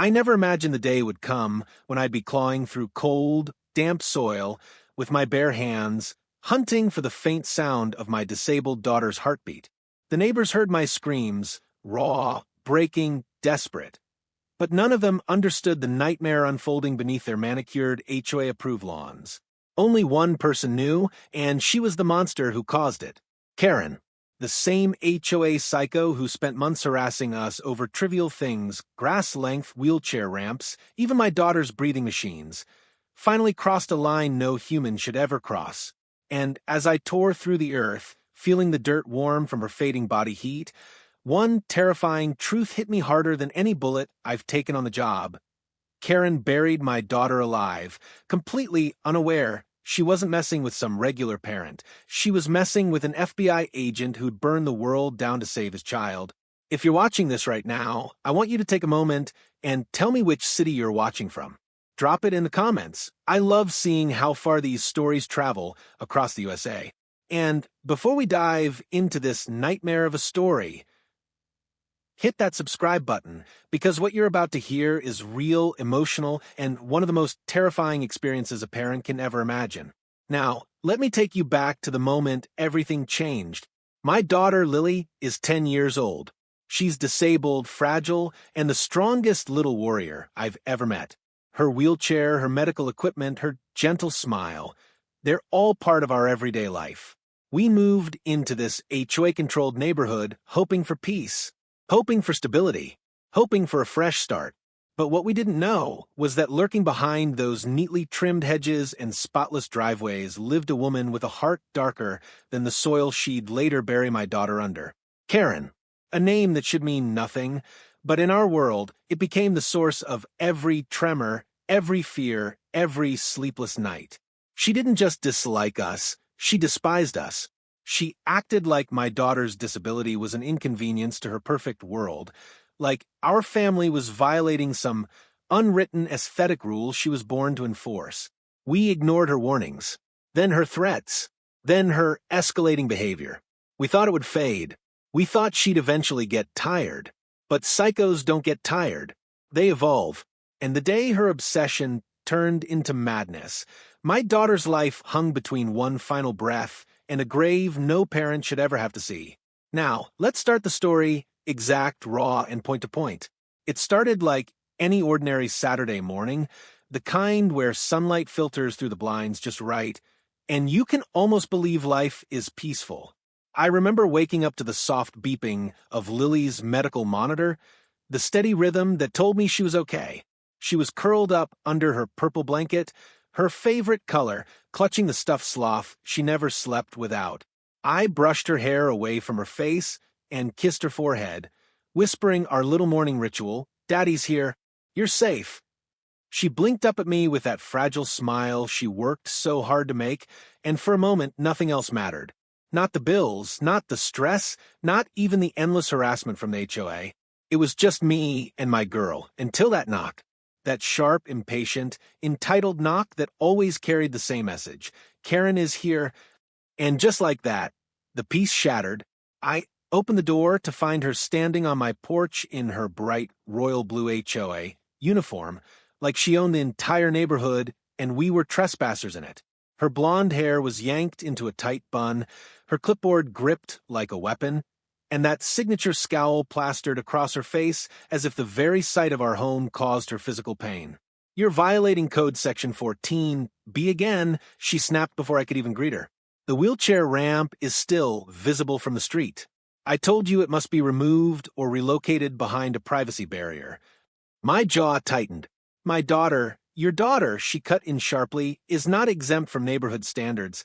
I never imagined the day would come when I'd be clawing through cold, damp soil with my bare hands, hunting for the faint sound of my disabled daughter's heartbeat. The neighbors heard my screams, raw, breaking, desperate. But none of them understood the nightmare unfolding beneath their manicured HOA-approved lawns. Only one person knew, and she was the monster who caused it. Karen, the same HOA psycho who spent months harassing us over trivial things, grass-length wheelchair ramps, even my daughter's breathing machines, finally crossed a line no human should ever cross. And as I tore through the earth, feeling the dirt warm from her fading body heat, one terrifying truth hit me harder than any bullet I've taken on the job. Karen buried my daughter alive, completely unaware she wasn't messing with some regular parent. She was messing with an FBI agent who'd burned the world down to save his child. If you're watching this right now, I want you to take a moment and tell me which city you're watching from. Drop it in the comments. I love seeing how far these stories travel across the USA. And before we dive into this nightmare of a story, hit that subscribe button, because what you're about to hear is real, emotional, and one of the most terrifying experiences a parent can ever imagine. Now, let me take you back to the moment everything changed. My daughter, Lily, is 10 years old. She's disabled, fragile, and the strongest little warrior I've ever met. Her wheelchair, her medical equipment, her gentle smile, they're all part of our everyday life. We moved into this HOA-controlled neighborhood hoping for peace, hoping for stability, hoping for a fresh start. But what we didn't know was that lurking behind those neatly trimmed hedges and spotless driveways lived a woman with a heart darker than the soil she'd later bury my daughter under. Karen, a name that should mean nothing, but in our world, it became the source of every tremor, every fear, every sleepless night. She didn't just dislike us, she despised us. She acted like my daughter's disability was an inconvenience to her perfect world, like our family was violating some unwritten aesthetic rule she was born to enforce. We ignored her warnings, then her threats, then her escalating behavior. We thought it would fade. We thought she'd eventually get tired. But psychos don't get tired. They evolve. And the day her obsession turned into madness, my daughter's life hung between one final breath and a grave no parent should ever have to see. Now, let's start the story exact, raw, and point to point. It started like any ordinary Saturday morning, the kind where sunlight filters through the blinds just right, and you can almost believe life is peaceful. I remember waking up to the soft beeping of Lily's medical monitor, the steady rhythm that told me she was okay. She was curled up under her purple blanket, her favorite color, clutching the stuffed sloth she never slept without. I brushed her hair away from her face and kissed her forehead, whispering our little morning ritual, "Daddy's here. You're safe." She blinked up at me with that fragile smile she worked so hard to make, and for a moment nothing else mattered. Not the bills, not the stress, not even the endless harassment from the HOA. It was just me and my girl, until that knock. That sharp, impatient, entitled knock that always carried the same message. Karen is here. And just like that, the peace shattered. I opened the door to find her standing on my porch in her bright royal blue HOA uniform, like she owned the entire neighborhood and we were trespassers in it. Her blonde hair was yanked into a tight bun, her clipboard gripped like a weapon, and that signature scowl plastered across her face as if the very sight of our home caused her physical pain. "You're violating Code Section 14. B again," she snapped before I could even greet her. "The wheelchair ramp is still visible from the street. I told you it must be removed or relocated behind a privacy barrier." My jaw tightened. "My daughter, your daughter," she cut in sharply, "is not exempt from neighborhood standards."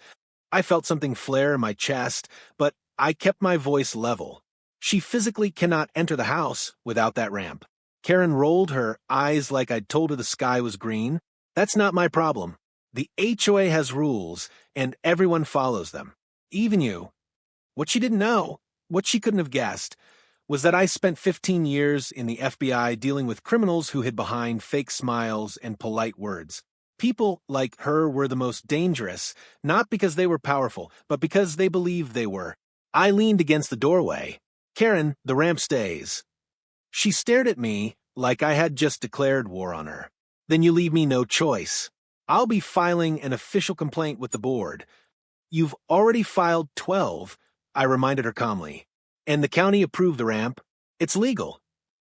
I felt something flare in my chest, but I kept my voice level. "She physically cannot enter the house without that ramp." Karen rolled her eyes like I'd told her the sky was green. "That's not my problem. The HOA has rules, and everyone follows them. Even you." What she didn't know, what she couldn't have guessed, was that I spent 15 years in the FBI dealing with criminals who hid behind fake smiles and polite words. People like her were the most dangerous, not because they were powerful, but because they believed they were. I leaned against the doorway. "Karen, the ramp stays." She stared at me, like I had just declared war on her. Then you leave me no choice. I'll be filing an official complaint with the board. You've already filed 12, I reminded her calmly. And the county approved the ramp. It's legal.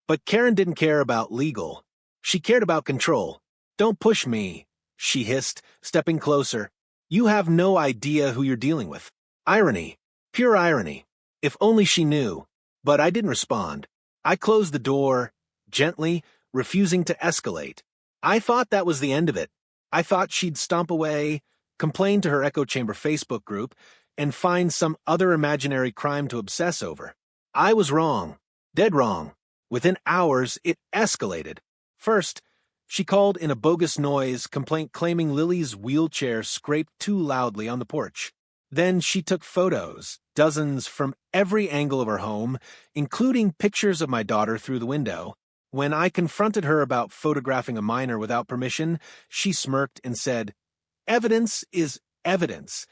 But Karen didn't care about legal. She cared about control. Don't push me, she hissed, stepping closer. You have no idea who you're dealing with. Irony. Pure irony. If only she knew. But I didn't respond. I closed the door, gently, refusing to escalate. I thought that was the end of it. I thought she'd stomp away, complain to her echo chamber Facebook group, and find some other imaginary crime to obsess over. I was wrong. Dead wrong. Within hours, it escalated. First, she called in a bogus noise complaint claiming Lily's wheelchair scraped too loudly on the porch. Then she took photos, dozens from every angle of her home, including pictures of my daughter through the window. When I confronted her about photographing a minor without permission, she smirked and said, "Evidence is evidence."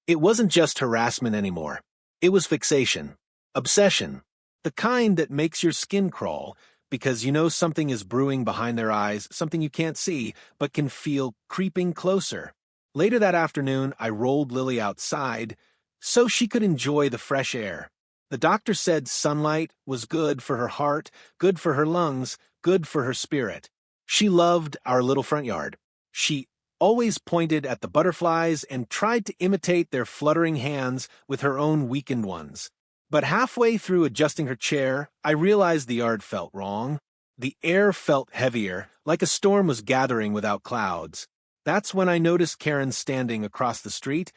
It wasn't just harassment anymore. It was fixation, obsession, the kind that makes your skin crawl because you know something is brewing behind their eyes, something you can't see but can feel creeping closer. Later that afternoon, I rolled Lily outside so she could enjoy the fresh air. The doctor said sunlight was good for her heart, good for her lungs, good for her spirit. She loved our little front yard. She always pointed at the butterflies and tried to imitate their fluttering hands with her own weakened ones. But halfway through adjusting her chair, I realized the yard felt wrong. The air felt heavier, like a storm was gathering without clouds. That's when I noticed Karen standing across the street,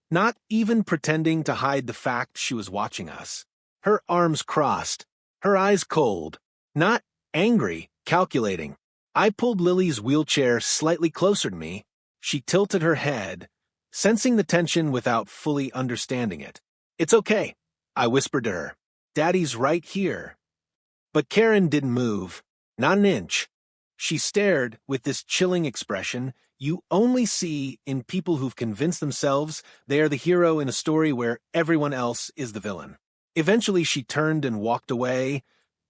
not even pretending to hide the fact she was watching us. Her arms crossed, her eyes cold, not angry, calculating. I pulled Lily's wheelchair slightly closer to me. She tilted her head, sensing the tension without fully understanding it. "It's okay," I whispered to her. "Daddy's right here." But Karen didn't move, not an inch. She stared with this chilling expression you only see in people who've convinced themselves they are the hero in a story where everyone else is the villain. Eventually she turned and walked away,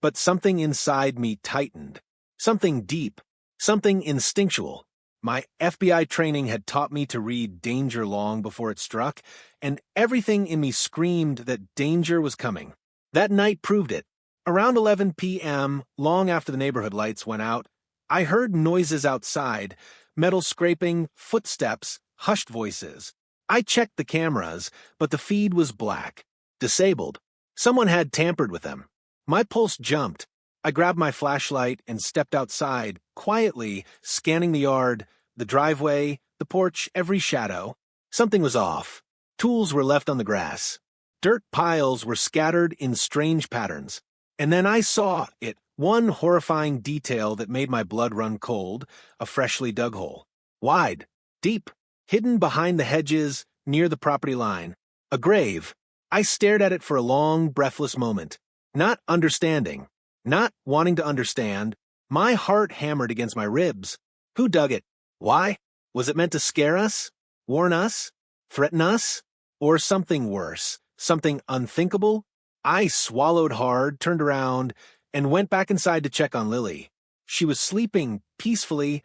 but something inside me tightened. Something deep, something instinctual. My FBI training had taught me to read danger long before it struck, and everything in me screamed that danger was coming. That night proved it. Around 11 p.m., long after the neighborhood lights went out, I heard noises outside, metal scraping, footsteps, hushed voices. I checked the cameras, but the feed was black, disabled. Someone had tampered with them. My pulse jumped. I grabbed my flashlight and stepped outside, quietly scanning the yard, the driveway, the porch, every shadow. Something was off. Tools were left on the grass. Dirt piles were scattered in strange patterns. And then I saw it, one horrifying detail that made my blood run cold, a freshly dug hole. Wide, deep, hidden behind the hedges, near the property line. A grave. I stared at it for a long, breathless moment. Not understanding. Not wanting to understand. My heart hammered against my ribs. Who dug it? Why? Was it meant to scare us? Warn us? Threaten us? Or something worse? Something unthinkable? I swallowed hard, turned around, and went back inside to check on Lily. She was sleeping peacefully,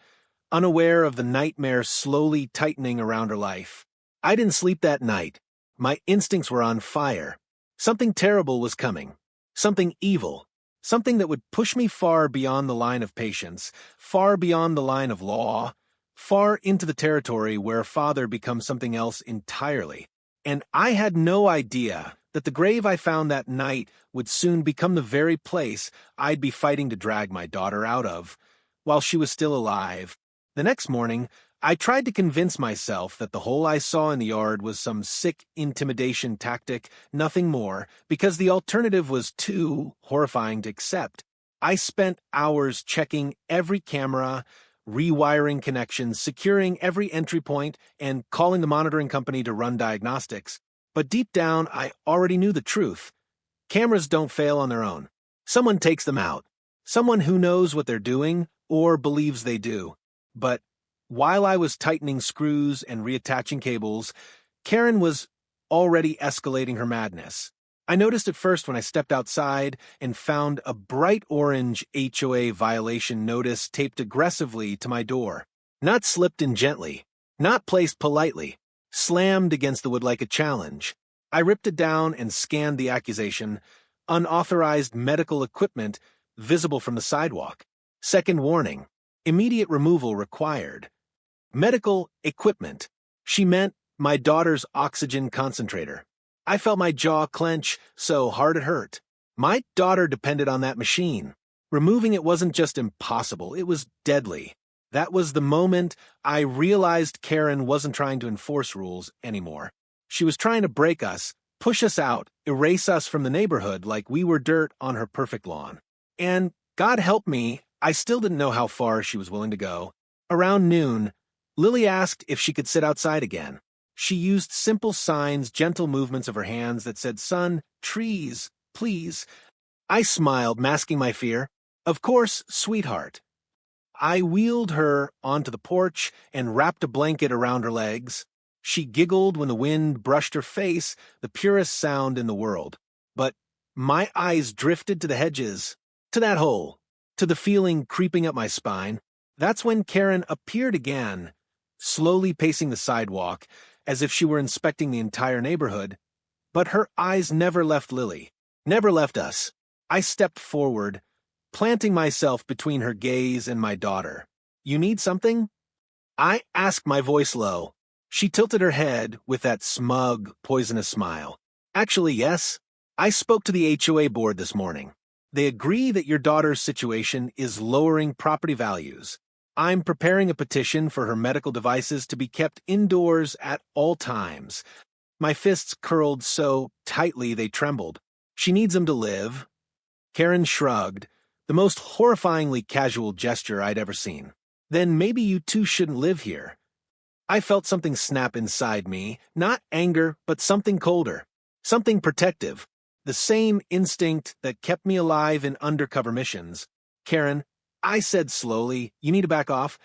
unaware of the nightmare slowly tightening around her life. I didn't sleep that night. My instincts were on fire. Something terrible was coming. Something evil. Something that would push me far beyond the line of patience, far beyond the line of law, far into the territory where father becomes something else entirely. And I had no idea that the grave I found that night would soon become the very place I'd be fighting to drag my daughter out of, while she was still alive. The next morning, I tried to convince myself that the hole I saw in the yard was some sick intimidation tactic, nothing more, because the alternative was too horrifying to accept. I spent hours checking every camera, rewiring connections, securing every entry point, and calling the monitoring company to run diagnostics. But deep down, I already knew the truth. Cameras don't fail on their own. Someone takes them out. Someone who knows what they're doing, or believes they do. But while I was tightening screws and reattaching cables, Karen was already escalating her madness. I noticed it first when I stepped outside and found a bright orange HOA violation notice taped aggressively to my door. Not slipped in gently, not placed politely, slammed against the wood like a challenge. I ripped it down and scanned the accusation: unauthorized medical equipment visible from the sidewalk. Second warning: immediate removal required. Medical equipment. She meant my daughter's oxygen concentrator. I felt my jaw clench so hard it hurt. My daughter depended on that machine. Removing it wasn't just impossible, it was deadly. That was the moment I realized Karen wasn't trying to enforce rules anymore. She was trying to break us, push us out, erase us from the neighborhood like we were dirt on her perfect lawn. And, God help me, I still didn't know how far she was willing to go. Around noon, Lily asked if she could sit outside again. She used simple signs, gentle movements of her hands that said, "Son, trees, please." I smiled, masking my fear. "Of course, sweetheart." I wheeled her onto the porch and wrapped a blanket around her legs. She giggled when the wind brushed her face, the purest sound in the world. But my eyes drifted to the hedges, to that hole, to the feeling creeping up my spine. That's when Karen appeared again, slowly pacing the sidewalk, as if she were inspecting the entire neighborhood. But her eyes never left Lily, never left us. I stepped forward, planting myself between her gaze and my daughter. "You need something?" I asked, my voice low. She tilted her head with that smug, poisonous smile. "Actually, yes. I spoke to the HOA board this morning. They agree that your daughter's situation is lowering property values. I'm preparing a petition for her medical devices to be kept indoors at all times." My fists curled so tightly they trembled. "She needs them to live." Karen shrugged, the most horrifyingly casual gesture I'd ever seen. "Then maybe you two shouldn't live here." I felt something snap inside me, not anger, but something colder, something protective, the same instinct that kept me alive in undercover missions. "Karen," I said slowly, "you need to back off."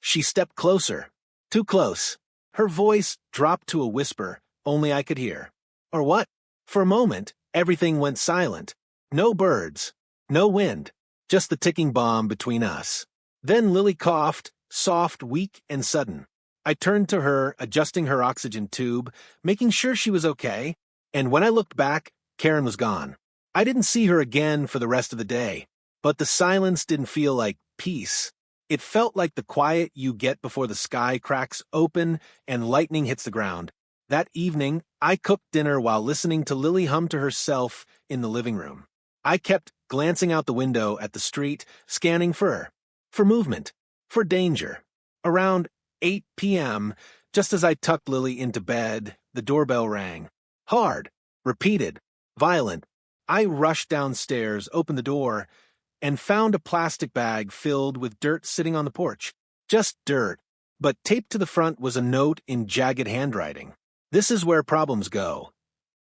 She stepped closer. Too close. Her voice dropped to a whisper only I could hear. "Or what?" For a moment, everything went silent. No birds, no wind, just the ticking bomb between us. Then Lily coughed, soft, weak, and sudden. I turned to her, adjusting her oxygen tube, making sure she was okay, and when I looked back, Karen was gone. I didn't see her again for the rest of the day. But the silence didn't feel like peace. It felt like the quiet you get before the sky cracks open and lightning hits the ground. That evening, I cooked dinner while listening to Lily hum to herself in the living room. I kept glancing out the window at the street, scanning for movement, for danger. Around 8 p.m., just as I tucked Lily into bed, the doorbell rang. Hard, repeated, violent. I rushed downstairs, opened the door, and found a plastic bag filled with dirt sitting on the porch. Just dirt, but taped to the front was a note in jagged handwriting. "This is where problems go."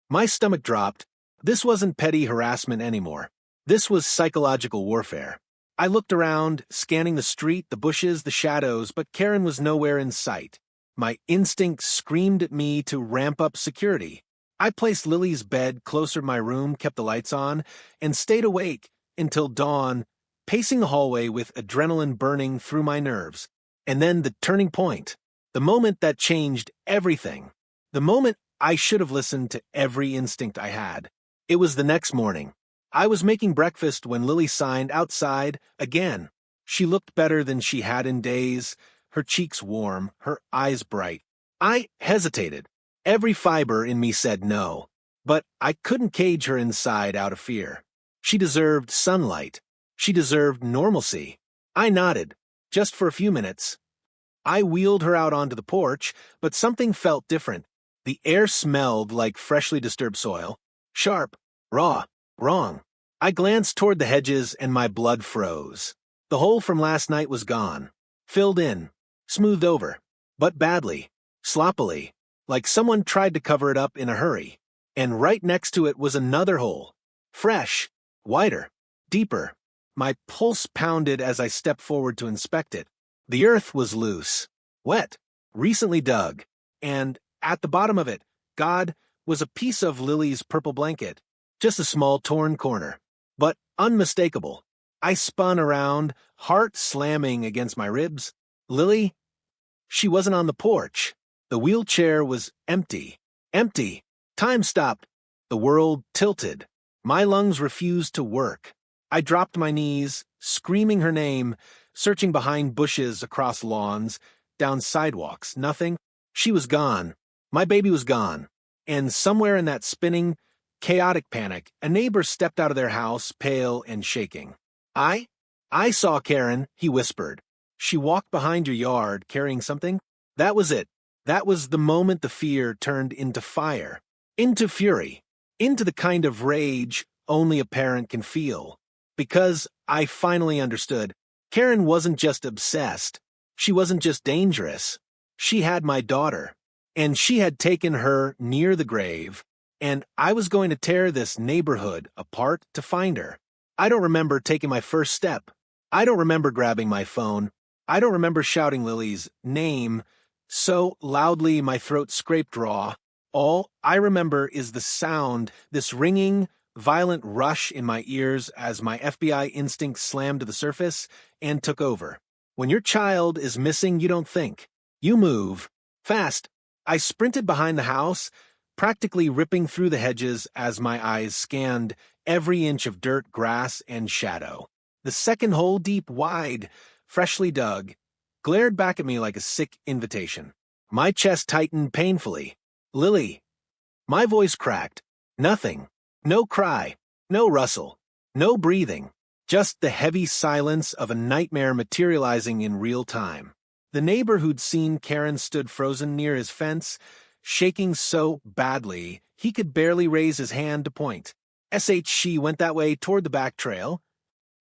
My stomach dropped. This wasn't petty harassment anymore. This was psychological warfare. I looked around, scanning the street, the bushes, the shadows, but Karen was nowhere in sight. My instinct screamed at me to ramp up security. I placed Lily's bed closer to my room, kept the lights on, and stayed awake until dawn, pacing the hallway with adrenaline burning through my nerves. And then the turning point, the moment that changed everything, the moment I should have listened to every instinct I had. It was the next morning. I was making breakfast when Lily signed outside again. She looked better than she had in days, her cheeks warm, her eyes bright. I hesitated. Every fiber in me said no, but I couldn't cage her inside out of fear. She deserved sunlight. She deserved normalcy. I nodded, just for a few minutes. I wheeled her out onto the porch, but something felt different. The air smelled like freshly disturbed soil. Sharp, raw, wrong. I glanced toward the hedges and my blood froze. The hole from last night was gone. Filled in. Smoothed over. But badly. Sloppily. Like someone tried to cover it up in a hurry. And right next to it was another hole. Fresh. Wider, deeper. My pulse pounded as I stepped forward to inspect it. The earth was loose, wet, recently dug, and at the bottom of it, God, was a piece of Lily's purple blanket. just a small torn corner, but unmistakable. I spun around, heart slamming against my ribs. Lily? She wasn't on the porch. The wheelchair was empty. Empty. Time stopped. The world tilted. My lungs refused to work. I dropped my knees, screaming her name, searching behind bushes, across lawns, down sidewalks. Nothing. She was gone. My baby was gone. And somewhere in that spinning, chaotic panic, a neighbor stepped out of their house, pale and shaking. I saw Karen, he whispered. She walked behind your yard, carrying something. That was it. That was the moment the fear turned into fire, into fury, into the kind of rage only a parent can feel. Because I finally understood, Karen wasn't just obsessed. She wasn't just dangerous. She had my daughter, and she had taken her near the grave, and I was going to tear this neighborhood apart to find her. I don't remember taking my first step. I don't remember grabbing my phone. I don't remember shouting Lily's name so loudly my throat scraped raw. All I remember is the sound, this ringing, violent rush in my ears as my FBI instinct slammed to the surface and took over. When your child is missing, you don't think. You move. Fast. I sprinted behind the house, practically ripping through the hedges as my eyes scanned every inch of dirt, grass, and shadow. The second hole, deep, wide, freshly dug, glared back at me like a sick invitation. My chest tightened painfully. Lily. My voice cracked. Nothing. No cry. No rustle. No breathing. Just the heavy silence of a nightmare materializing in real time. The neighbor who'd seen Karen stood frozen near his fence, shaking so badly he could barely raise his hand to point. She went that way toward the back trail.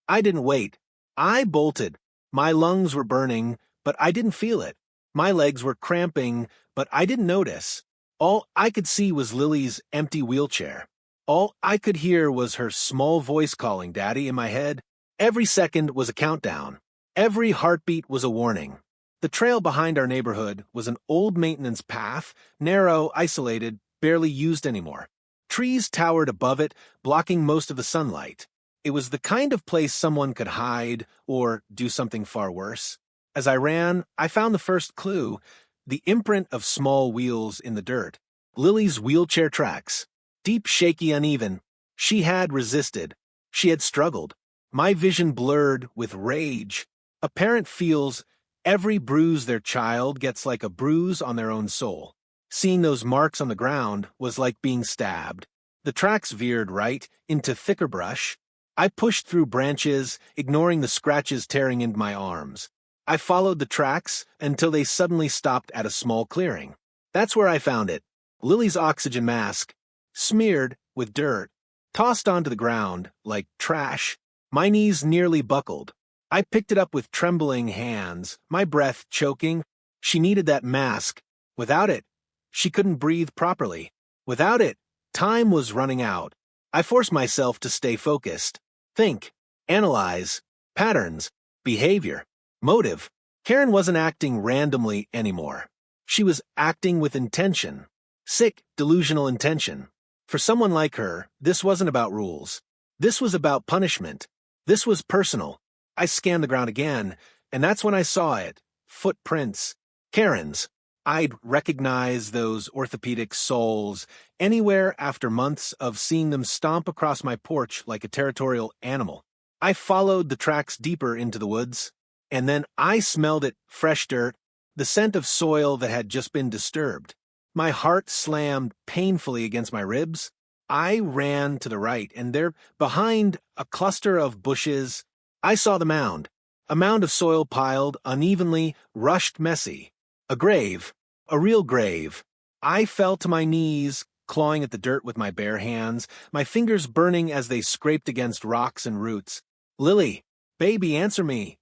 I didn't wait. I bolted. My lungs were burning, but I didn't feel it. My legs were cramping, but I didn't notice. All I could see was Lily's empty wheelchair. All I could hear was her small voice calling Daddy in my head. Every second was a countdown. Every heartbeat was a warning. The trail behind our neighborhood was an old maintenance path, narrow, isolated, barely used anymore. Trees towered above it, blocking most of the sunlight. It was the kind of place someone could hide or do something far worse. As I ran, I found the first clue, the imprint of small wheels in the dirt. Lily's wheelchair tracks. Deep, shaky, uneven. She had resisted. She had struggled. My vision blurred with rage. A parent feels every bruise their child gets like a bruise on their own soul. Seeing those marks on the ground was like being stabbed. The tracks veered right into thicker brush. I pushed through branches, ignoring the scratches tearing into my arms. I followed the tracks until they suddenly stopped at a small clearing. That's where I found it. Lily's oxygen mask, smeared with dirt, tossed onto the ground like trash. My knees nearly buckled. I picked it up with trembling hands, my breath choking. She needed that mask. Without it, she couldn't breathe properly. Without it, time was running out. I forced myself to stay focused. Think, analyze, patterns, behavior, motive. Karen wasn't acting randomly anymore. She was acting with intention. Sick, delusional intention. For someone like her, this wasn't about rules. This was about punishment. This was personal. I scanned the ground again, and that's when I saw it. Footprints. Karen's. I'd recognize those orthopedic soles anywhere after months of seeing them stomp across my porch like a territorial animal. I followed the tracks deeper into the woods, and then I smelled it, fresh dirt, the scent of soil that had just been disturbed. My heart slammed painfully against my ribs. I ran to the right, and there, behind a cluster of bushes, I saw the mound. A mound of soil piled, unevenly, rushed messy. A grave. A real grave. I fell to my knees, clawing at the dirt with my bare hands, my fingers burning as they scraped against rocks and roots. Lily, baby, answer me.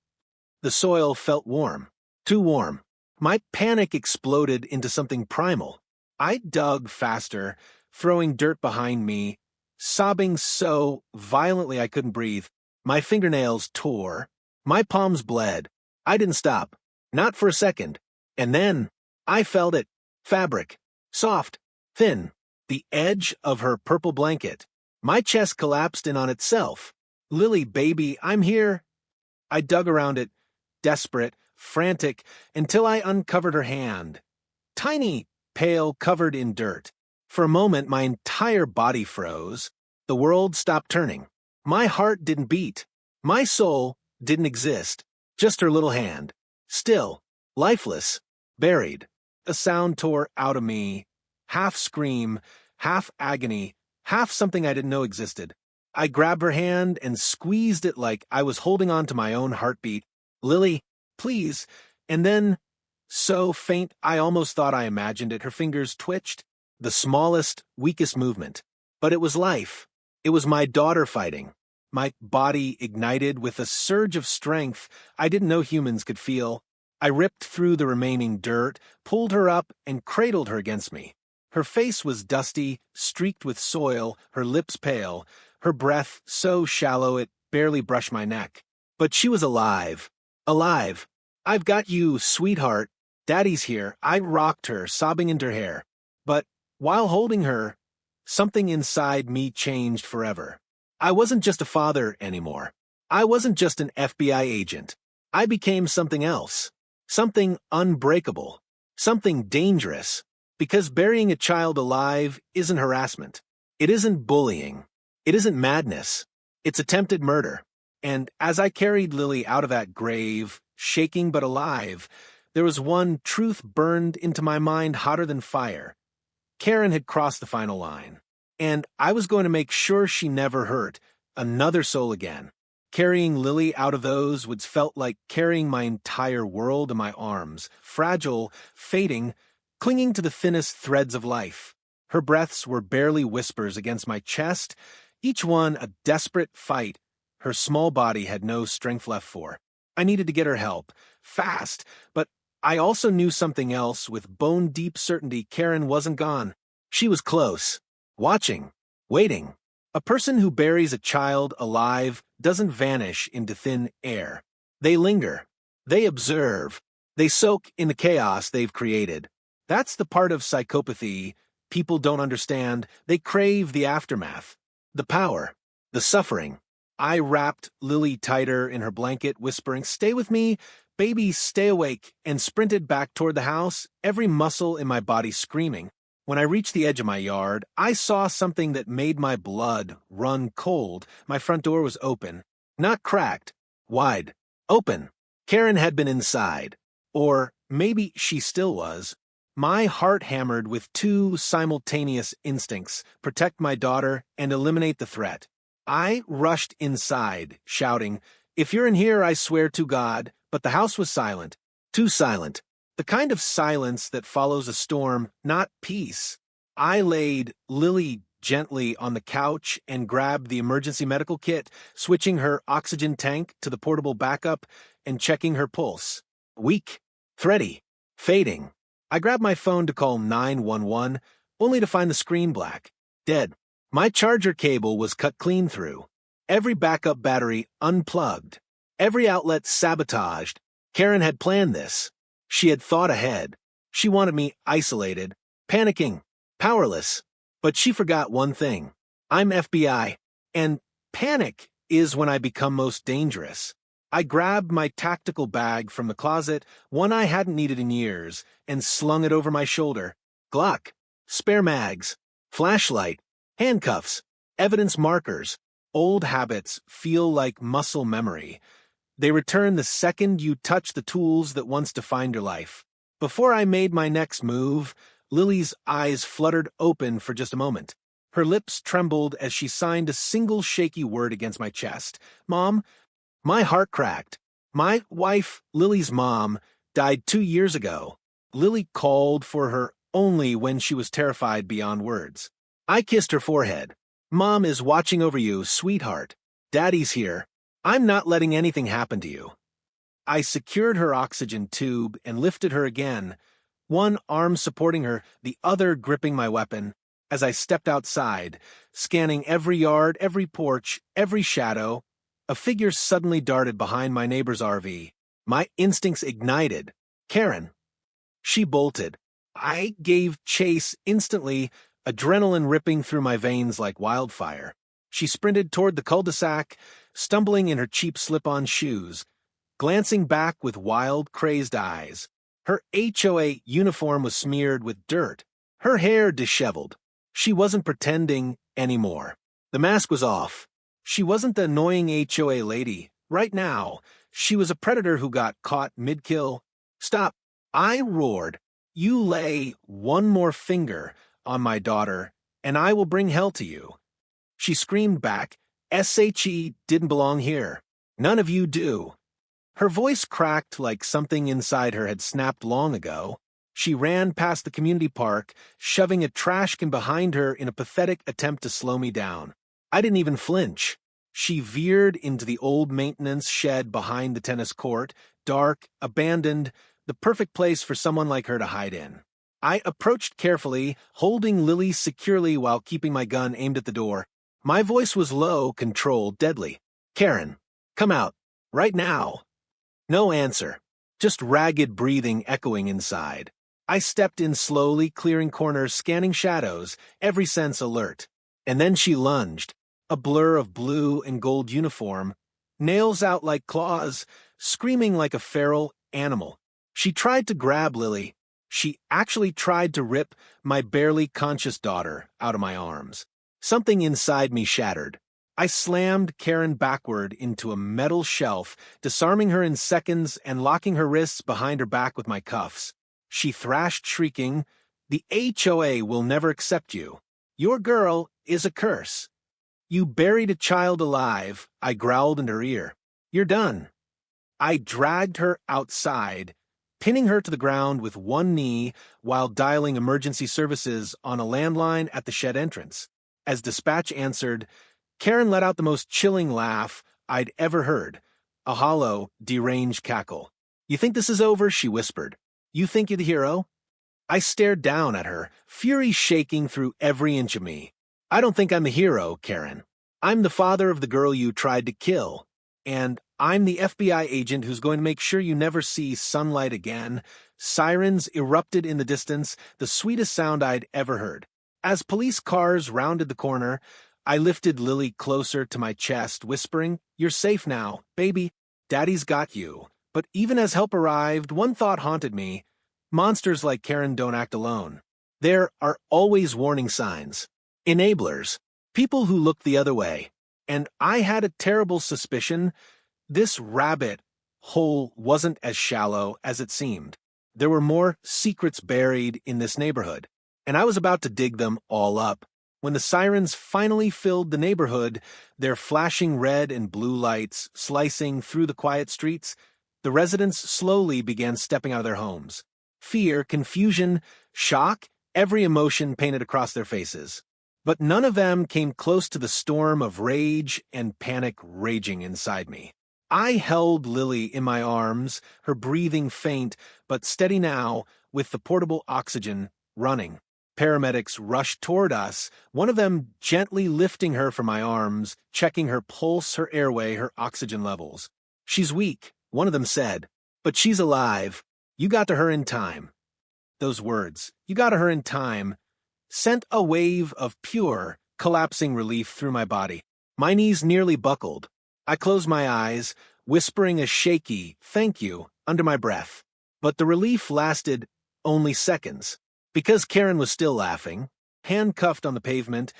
The soil felt warm. Too warm. My panic exploded into something primal. I dug faster, throwing dirt behind me, sobbing so violently I couldn't breathe. My fingernails tore. My palms bled. I didn't stop. Not for a second. And then, I felt it. Fabric. Soft. Thin. The edge of her purple blanket. My chest collapsed in on itself. Lily, baby, I'm here. I dug around it, desperate, frantic, until I uncovered her hand. Tiny, pale, covered in dirt. For a moment, my entire body froze. The world stopped turning. My heart didn't beat. My soul didn't exist. Just her little hand. Still, lifeless, buried. A sound tore out of me. Half scream, half agony, half something I didn't know existed. I grabbed her hand and squeezed it like I was holding on to my own heartbeat. Lily, please. And then, so faint I almost thought I imagined it, her fingers twitched. The smallest, weakest movement. But it was life. It was my daughter fighting. My body ignited with a surge of strength I didn't know humans could feel. I ripped through the remaining dirt, pulled her up, and cradled her against me. Her face was dusty, streaked with soil, her lips pale, her breath so shallow it barely brushed my neck. But she was alive. Alive. I've got you, sweetheart. Daddy's here. I rocked her, sobbing into her hair. But while holding her, something inside me changed forever. I wasn't just a father anymore. I wasn't just an FBI agent. I became something else. Something unbreakable. Something dangerous. Because burying a child alive isn't harassment. It isn't bullying. It isn't madness. It's attempted murder. And as I carried Lily out of that grave, shaking but alive, there was one truth burned into my mind hotter than fire. Karen had crossed the final line. And I was going to make sure she never hurt another soul again. Carrying Lily out of those woods felt like carrying my entire world in my arms, fragile, fading, clinging to the thinnest threads of life. Her breaths were barely whispers against my chest, each one a desperate fight her small body had no strength left for. I needed to get her help, fast, but I also knew something else with bone-deep certainty. Karen wasn't gone. She was close, watching, waiting. A person who buries a child alive doesn't vanish into thin air. They linger. They observe. They soak in the chaos they've created. That's the part of psychopathy people don't understand. They crave the aftermath, the power, the suffering. I wrapped Lily tighter in her blanket, whispering, "Stay with me, baby, stay awake," and sprinted back toward the house, every muscle in my body screaming. When I reached the edge of my yard, I saw something that made my blood run cold. My front door was open. Not cracked. Wide. Open. Karen had been inside. Or maybe she still was. My heart hammered with two simultaneous instincts: protect my daughter and eliminate the threat. I rushed inside, shouting, "If you're in here, I swear to God," but the house was silent. Too silent. The kind of silence that follows a storm, not peace. I laid Lily gently on the couch and grabbed the emergency medical kit, switching her oxygen tank to the portable backup and checking her pulse. Weak, thready, fading. I grabbed my phone to call 911, only to find the screen black. Dead. My charger cable was cut clean through. Every backup battery unplugged. Every outlet sabotaged. Karen had planned this. She had thought ahead. She wanted me isolated, panicking, powerless. But she forgot one thing. I'm FBI, and panic is when I become most dangerous. I grabbed my tactical bag from the closet, one I hadn't needed in years, and slung it over my shoulder. Glock, spare mags, flashlight, handcuffs, evidence markers. Old habits feel like muscle memory. They return the second you touch the tools that once defined your life. Before I made my next move, Lily's eyes fluttered open for just a moment. Her lips trembled as she signed a single shaky word against my chest. "Mom." My heart cracked. My wife, Lily's mom, died 2 years ago. Lily called for her only when she was terrified beyond words. I kissed her forehead. "Mom is watching over you, sweetheart. Daddy's here. I'm not letting anything happen to you." I secured her oxygen tube and lifted her again, one arm supporting her, the other gripping my weapon. As I stepped outside, scanning every yard, every porch, every shadow, a figure suddenly darted behind my neighbor's RV. My instincts ignited. Karen. She bolted. I gave chase instantly, adrenaline ripping through my veins like wildfire. She sprinted toward the cul-de-sac, stumbling in her cheap slip-on shoes, glancing back with wild, crazed eyes. Her HOA uniform was smeared with dirt, her hair disheveled. She wasn't pretending anymore. The mask was off. She wasn't the annoying HOA lady. Right now, she was a predator who got caught mid-kill. "Stop!" I roared. "You lay one more finger on my daughter, and I will bring hell to you." She screamed back, "SHE didn't belong here. None of you do." Her voice cracked like something inside her had snapped long ago. She ran past the community park, shoving a trash can behind her in a pathetic attempt to slow me down. I didn't even flinch. She veered into the old maintenance shed behind the tennis court, dark, abandoned, the perfect place for someone like her to hide in. I approached carefully, holding Lily securely while keeping my gun aimed at the door. My voice was low, controlled, deadly. "Karen, come out. Right now." No answer. Just ragged breathing echoing inside. I stepped in slowly, clearing corners, scanning shadows, every sense alert. And then she lunged, a blur of blue and gold uniform, nails out like claws, screaming like a feral animal. She tried to grab Lily. She actually tried to rip my barely conscious daughter out of my arms. Something inside me shattered. I slammed Karen backward into a metal shelf, disarming her in seconds and locking her wrists behind her back with my cuffs. She thrashed, shrieking, "The HOA will never accept you. Your girl is a curse. You buried a child alive," I growled in her ear. "You're done." I dragged her outside, pinning her to the ground with one knee while dialing emergency services on a landline at the shed entrance. As dispatch answered, Karen let out the most chilling laugh I'd ever heard, a hollow, deranged cackle. "You think this is over?" she whispered. "You think you're the hero?" I stared down at her, fury shaking through every inch of me. "I don't think I'm the hero, Karen. I'm the father of the girl you tried to kill, and I'm the FBI agent who's going to make sure you never see sunlight again." Sirens erupted in the distance, the sweetest sound I'd ever heard. As police cars rounded the corner, I lifted Lily closer to my chest, whispering, "You're safe now, baby. Daddy's got you." But even as help arrived, one thought haunted me. Monsters like Karen don't act alone. There are always warning signs. Enablers. People who look the other way. And I had a terrible suspicion this rabbit hole wasn't as shallow as it seemed. There were more secrets buried in this neighborhood, and I was about to dig them all up. When the sirens finally filled the neighborhood, their flashing red and blue lights slicing through the quiet streets, the residents slowly began stepping out of their homes. Fear, confusion, shock, every emotion painted across their faces. But none of them came close to the storm of rage and panic raging inside me. I held Lily in my arms, her breathing faint but steady now, with the portable oxygen running. Paramedics rushed toward us, one of them gently lifting her from my arms, checking her pulse, her airway, her oxygen levels. "She's weak," one of them said, "but she's alive. You got to her in time." Those words, "you got to her in time," sent a wave of pure, collapsing relief through my body. My knees nearly buckled. I closed my eyes, whispering a shaky "thank you" under my breath. But the relief lasted only seconds. Because Karen was still laughing, handcuffed on the pavement,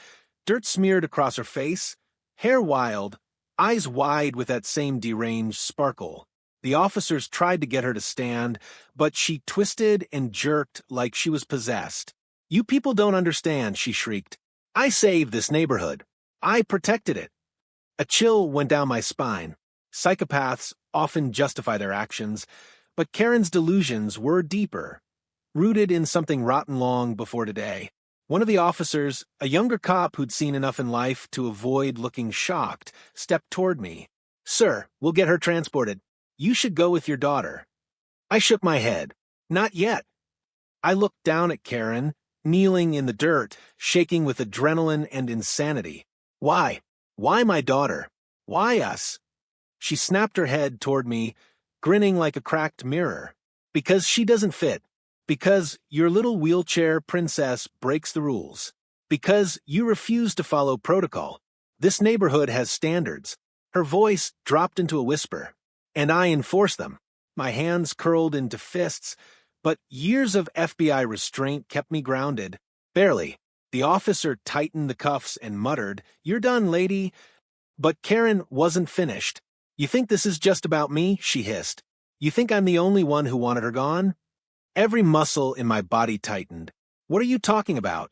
dirt smeared across her face, hair wild, eyes wide with that same deranged sparkle. The officers tried to get her to stand, but she twisted and jerked like she was possessed. "You people don't understand," she shrieked. "I saved this neighborhood. I protected it." A chill went down my spine. Psychopaths often justify their actions, but Karen's delusions were deeper, rooted in something rotten long before today. One of the officers, a younger cop who'd seen enough in life to avoid looking shocked, stepped toward me. "Sir, we'll get her transported. You should go with your daughter." I shook my head. "Not yet." I looked down at Karen, kneeling in the dirt, shaking with adrenaline and insanity. "Why? Why my daughter? Why us?" She snapped her head toward me, grinning like a cracked mirror. "Because she doesn't fit. Because your little wheelchair princess breaks the rules. Because you refuse to follow protocol. This neighborhood has standards. Her voice dropped into a whisper. And I enforce them. My hands curled into fists, but years of FBI restraint kept me grounded. Barely. The officer tightened the cuffs and muttered, "You're done, lady." But Karen wasn't finished. "You think this is just about me?" she hissed. "You think I'm the only one who wanted her gone?" Every muscle in my body tightened. "What are you talking about?"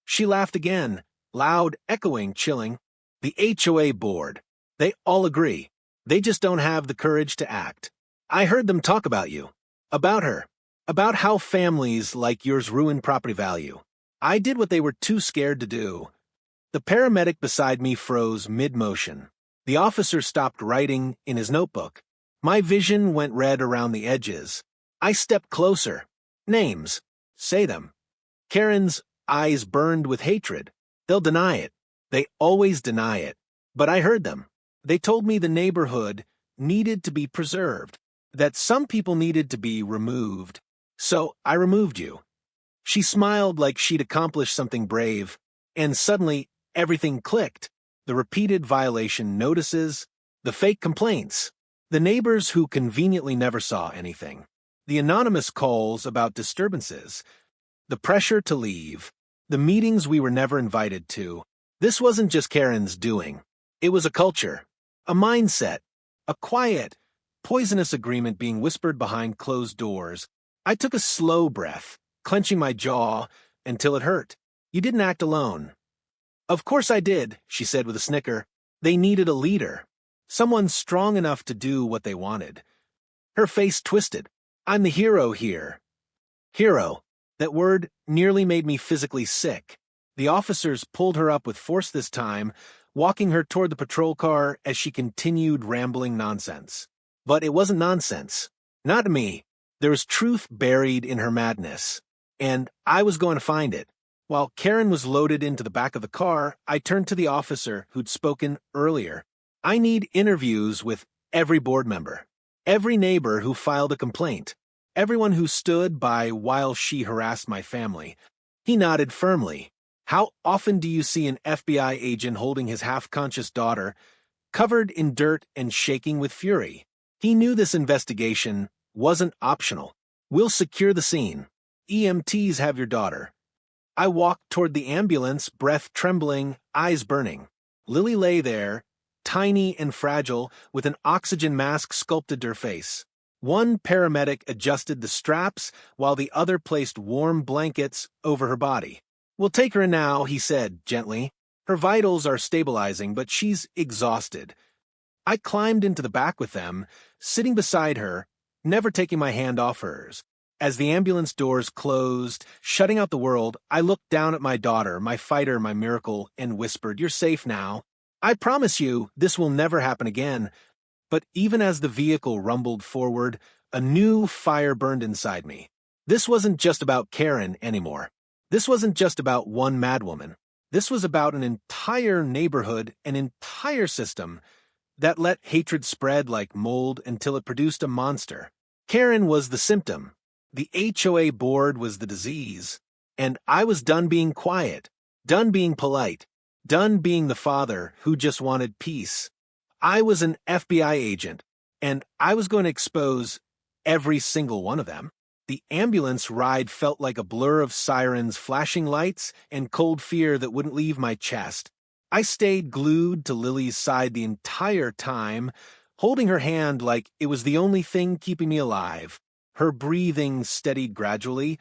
She laughed again, loud, echoing, chilling. "The HOA board. They all agree. They just don't have the courage to act. I heard them talk about you. About her. About how families like yours ruin property value. I did what they were too scared to do." The paramedic beside me froze mid-motion. The officer stopped writing in his notebook. My vision went red around the edges. I stepped closer. "Names. Say them." Karen's eyes burned with hatred. "They'll deny it. They always deny it. But I heard them. They told me the neighborhood needed to be preserved, that some people needed to be removed. So I removed you." She smiled like she'd accomplished something brave, and suddenly everything clicked. The repeated violation notices, the fake complaints, the neighbors who conveniently never saw anything, the anonymous calls about disturbances, the pressure to leave, the meetings we were never invited to. This wasn't just Karen's doing. It was a culture, a mindset, a quiet, poisonous agreement being whispered behind closed doors. I took a slow breath, clenching my jaw until it hurt. "You didn't act alone." "Of course I did," she said with a snicker. "They needed a leader, someone strong enough to do what they wanted." Her face twisted. "I'm the hero here." Hero. That word nearly made me physically sick. The officers pulled her up with force this time, walking her toward the patrol car as she continued rambling nonsense. But it wasn't nonsense. Not to me. There was truth buried in her madness. And I was going to find it. While Karen was loaded into the back of the car, I turned to the officer who'd spoken earlier. "I need interviews with every board member, every neighbor who filed a complaint, everyone who stood by while she harassed my family." He nodded firmly. "How often do you see an FBI agent holding his half-conscious daughter, covered in dirt and shaking with fury?" He knew this investigation wasn't optional. "We'll secure the scene. EMTs have your daughter." I walked toward the ambulance, breath trembling, eyes burning. Lily lay there, tiny and fragile, with an oxygen mask sculpted to her face. One paramedic adjusted the straps, while the other placed warm blankets over her body. "We'll take her in now," he said gently. "Her vitals are stabilizing, but she's exhausted." I climbed into the back with them, sitting beside her, never taking my hand off hers. As the ambulance doors closed, shutting out the world, I looked down at my daughter, my fighter, my miracle, and whispered, "You're safe now. I promise you, this will never happen again." But even as the vehicle rumbled forward, a new fire burned inside me. This wasn't just about Karen anymore. This wasn't just about one madwoman. This was about an entire neighborhood, an entire system that let hatred spread like mold until it produced a monster. Karen was the symptom. The HOA board was the disease. And I was done being quiet, done being polite, done being the father who just wanted peace. I was an FBI agent, and I was going to expose every single one of them. The ambulance ride felt like a blur of sirens, flashing lights, and cold fear that wouldn't leave my chest. I stayed glued to Lily's side the entire time, holding her hand like it was the only thing keeping me alive. Her breathing steadied gradually,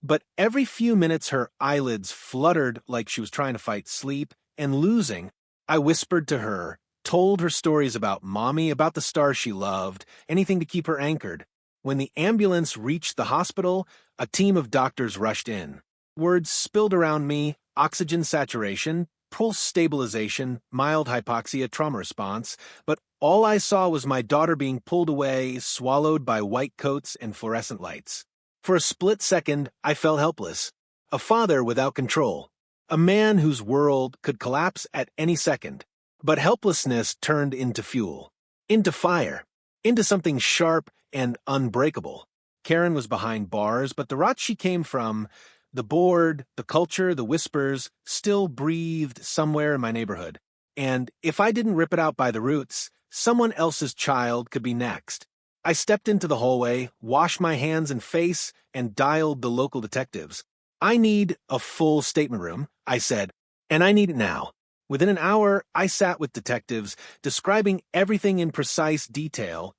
but every few minutes her eyelids fluttered like she was trying to fight sleep, and losing, I whispered to her, told her stories about Mommy, about the stars she loved, anything to keep her anchored. When the ambulance reached the hospital, a team of doctors rushed in. Words spilled around me: oxygen saturation, pulse stabilization, mild hypoxia, trauma response, but all I saw was my daughter being pulled away, swallowed by white coats and fluorescent lights. For a split second, I felt helpless. A father without control. A man whose world could collapse at any second. But helplessness turned into fuel. Into fire. Into something sharp and unbreakable. Karen was behind bars, but the rot she came from, the board, the culture, the whispers, still breathed somewhere in my neighborhood. and if I didn't rip it out by the roots, someone else's child could be next. I stepped into the hallway, washed my hands and face, and dialed the local detectives. I need a full statement room, I said, and I need it now. Within an hour, I sat with detectives, describing everything in precise detail: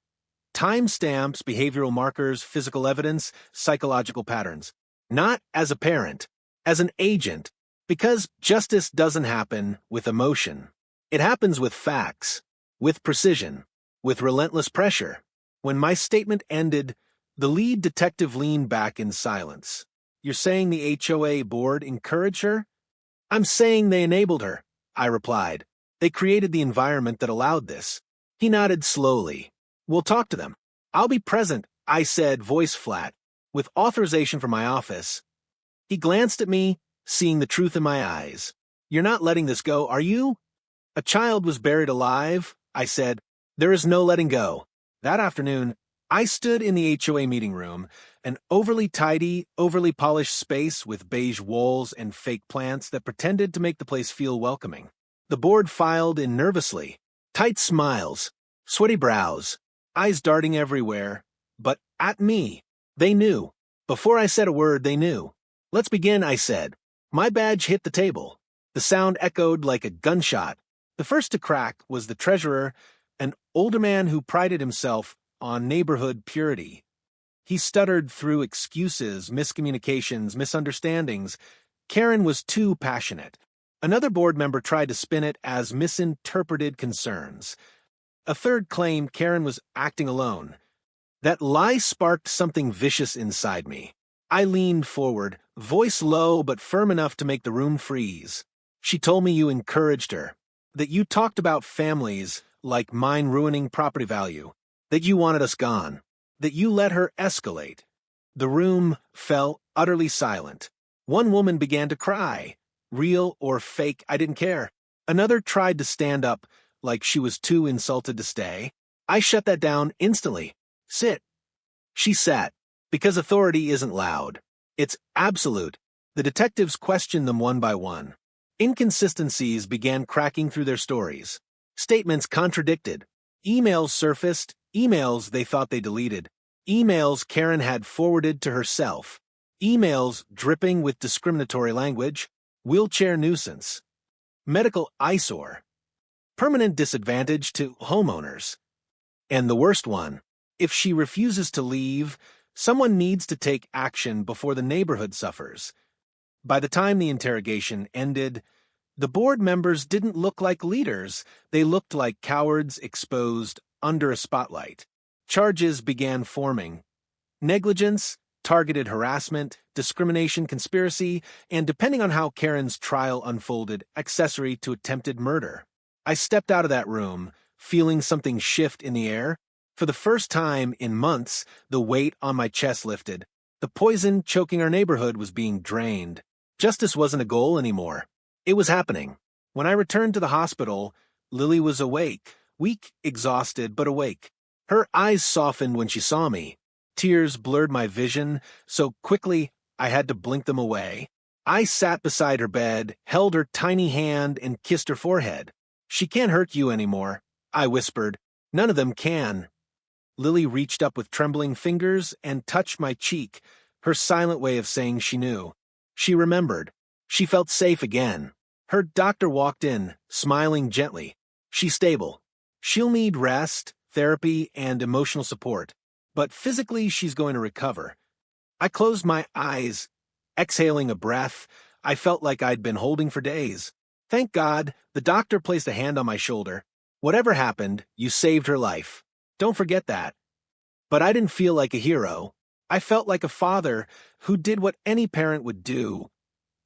timestamps, behavioral markers, physical evidence, psychological patterns. Not as a parent, as an agent, because justice doesn't happen with emotion. It happens with facts, with precision, with relentless pressure. When my statement ended, the lead detective leaned back in silence. You're saying the HOA board encouraged her? I'm saying they enabled her, I replied. They created the environment that allowed this. He nodded slowly. We'll talk to them. I'll be present, I said, voice flat, with authorization from my office. He glanced at me, seeing the truth in my eyes. You're not letting this go, are you? A child was buried alive, I said. There is no letting go. That afternoon, I stood in the HOA meeting room, an overly tidy, overly polished space with beige walls and fake plants that pretended to make the place feel welcoming. The board filed in nervously, tight smiles, sweaty brows, eyes darting everywhere, but at me. They knew. Before I said a word, they knew. Let's begin, I said. My badge hit the table. The sound echoed like a gunshot. The first to crack was the treasurer, an older man who prided himself on neighborhood purity. He stuttered through excuses, miscommunications, misunderstandings. Karen was too passionate. Another board member tried to spin it as misinterpreted concerns. A third claimed Karen was acting alone. That lie sparked something vicious inside me. I leaned forward, voice low but firm enough to make the room freeze. She told me you encouraged her, that you talked about families like mine ruining property value, that you wanted us gone, that you let her escalate. The room fell utterly silent. One woman began to cry. Real or fake, I didn't care. Another tried to stand up, like she was too insulted to stay. I shut that down instantly. Sit. She sat, because authority isn't loud. It's absolute. The detectives questioned them one by one. Inconsistencies began cracking through their stories. Statements contradicted. Emails surfaced, emails they thought they deleted. Emails Karen had forwarded to herself. Emails dripping with discriminatory language. Wheelchair nuisance. Medical eyesore. Permanent disadvantage to homeowners. And the worst one, if she refuses to leave, someone needs to take action before the neighborhood suffers. By the time the interrogation ended, the board members didn't look like leaders. They looked like cowards exposed under a spotlight. Charges began forming. Negligence, targeted harassment, discrimination, conspiracy, and depending on how Karen's trial unfolded, accessory to attempted murder. I stepped out of that room, feeling something shift in the air. For the first time in months, the weight on my chest lifted. The poison choking our neighborhood was being drained. Justice wasn't a goal anymore. It was happening. When I returned to the hospital, Lily was awake, weak, exhausted, but awake. Her eyes softened when she saw me. Tears blurred my vision so quickly I had to blink them away. I sat beside her bed, held her tiny hand, and kissed her forehead. She can't hurt you anymore, I whispered. None of them can. Lily reached up with trembling fingers and touched my cheek, her silent way of saying she knew. She remembered. She felt safe again. Her doctor walked in, smiling gently. She's stable. She'll need rest, therapy, and emotional support, but physically she's going to recover. I closed my eyes, exhaling a breath I felt like I'd been holding for days. Thank God, the doctor placed a hand on my shoulder. Whatever happened, you saved her life. Don't forget that. But I didn't feel like a hero. I felt like a father who did what any parent would do: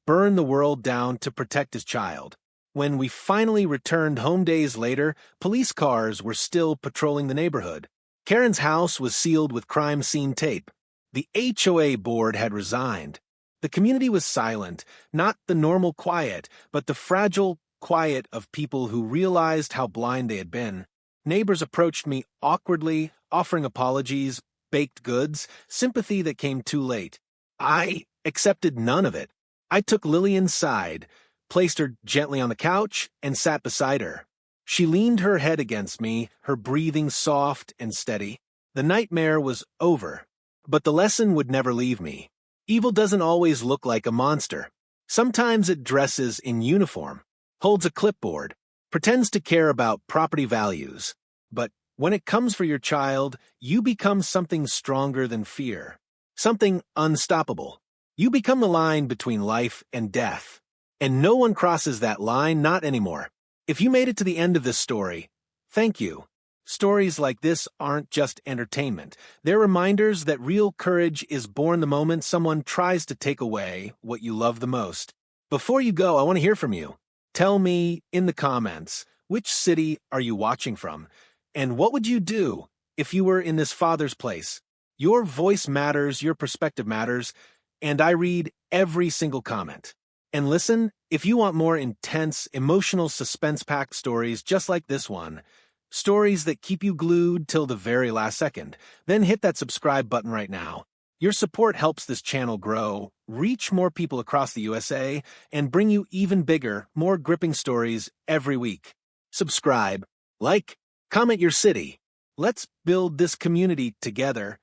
burn the world down to protect his child. When we finally returned home days later, police cars were still patrolling the neighborhood. Karen's house was sealed with crime scene tape. The HOA board had resigned. The community was silent, not the normal quiet, but the fragile quiet of people who realized how blind they had been. Neighbors approached me awkwardly, offering apologies, baked goods, sympathy that came too late. I accepted none of it. I took Lily inside, placed her gently on the couch, and sat beside her. She leaned her head against me, her breathing soft and steady. The nightmare was over, but the lesson would never leave me. Evil doesn't always look like a monster. Sometimes it dresses in uniform, holds a clipboard, pretends to care about property values. But when it comes for your child, you become something stronger than fear, something unstoppable. You become the line between life and death. And no one crosses that line, not anymore. If you made it to the end of this story, thank you. Stories like this aren't just entertainment. They're reminders that real courage is born the moment someone tries to take away what you love the most. Before you go, I want to hear from you. Tell me in the comments, which city are you watching from? And what would you do if you were in this father's place? Your voice matters, your perspective matters, and I read every single comment. And listen, if you want more intense, emotional, suspense-packed stories just like this one, stories that keep you glued till the very last second, then hit that subscribe button right now. Your support helps this channel grow, reach more people across the USA, and bring you even bigger, more gripping stories every week. Subscribe, like, comment your city. Let's build this community together,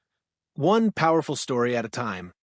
one powerful story at a time.